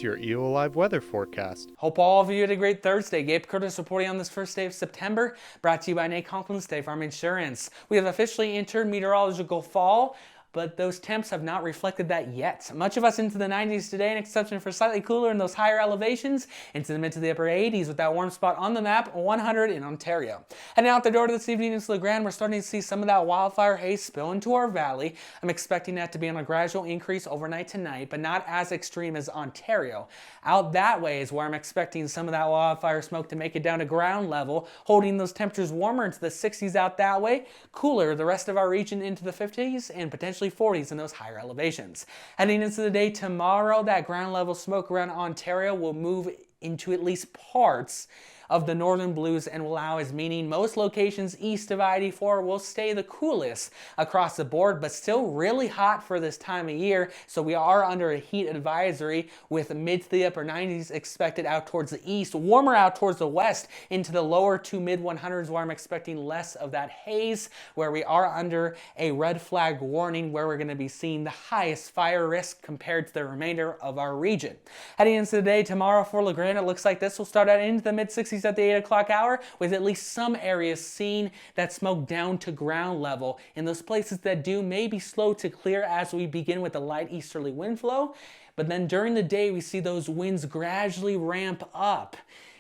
here's your EOAlive weather forecast. Hope all of you had a great Thursday. Gabe Curtis reporting on this first day of September, brought to you by Conklin Insurance. We have officially entered meteorological fall, but those temps have not reflected that yet. Much of us into the 90s today, an exception for slightly cooler in those higher elevations, into the mid to the upper 80s with that warm spot on the map, 100 in Ontario. Heading out the door to this evening into the Grand, we're starting to see some of that wildfire haze spill into our valley. I'm expecting that to be on a gradual increase overnight tonight, but not as extreme as Ontario. Out that way is where I'm expecting some of that wildfire smoke to make it down to ground level, holding those temperatures warmer into the 60s out that way, cooler the rest of our region into the 50s, and potentially 40s in those higher elevations. Heading into the day tomorrow, that ground level smoke around Ontario will move into at least parts of the northern blues and will allow us, meaning most locations east of I-84 will stay the coolest across the board, but still really hot for this time of year. So we are under a heat advisory with mid to the upper 90s expected out towards the east, warmer out towards the west into the lower to mid 100s where I'm expecting less of that haze, where we are under a red flag warning where we're going to be seeing the highest fire risk compared to the remainder of our region. Heading into the day tomorrow for La Grande, it looks like this will start out into the mid 60s at the 8 o'clock hour, with at least some areas seeing that smoke down to ground level. In those places that do may be slow to clear as we begin with a light easterly wind flow, but then during the day we see those winds gradually ramp up.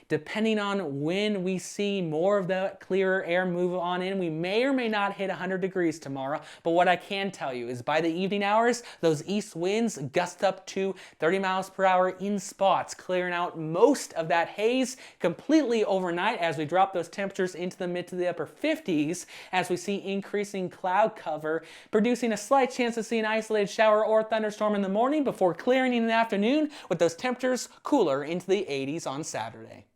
Depending on when we see more of that clearer air move on in, we may or may not hit 100 degrees tomorrow, but what I can tell you is by the evening hours, those east winds gust up to 30 miles per hour in spots, clearing out most of that haze completely overnight as we drop those temperatures into the mid to the upper 50s as we see increasing cloud cover, producing a slight chance to see an isolated shower or thunderstorm in the morning before clearing in the afternoon with those temperatures cooler into the 80s on Saturday.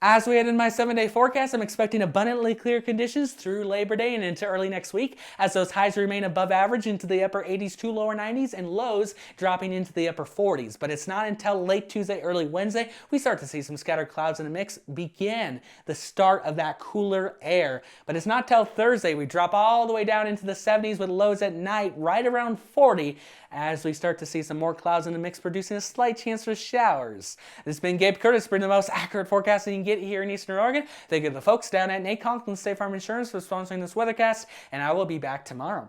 As we head in my 7-day forecast, I'm expecting abundantly clear conditions through Labor Day and into early next week as those highs remain above average into the upper 80s to lower 90s and lows dropping into the upper 40s. But it's not until late Tuesday, early Wednesday, we start to see some scattered clouds in the mix begin the start of that cooler air. But it's not till Thursday we drop all the way down into the 70s with lows at night right around 40 as we start to see some more clouds in the mix producing a slight chance for showers. This has been Gabe Curtis, bringing the most accurate forecasting you can get here in Eastern Oregon. Thank you to the folks down at Conklin Insurance for sponsoring this weathercast, and I will be back tomorrow.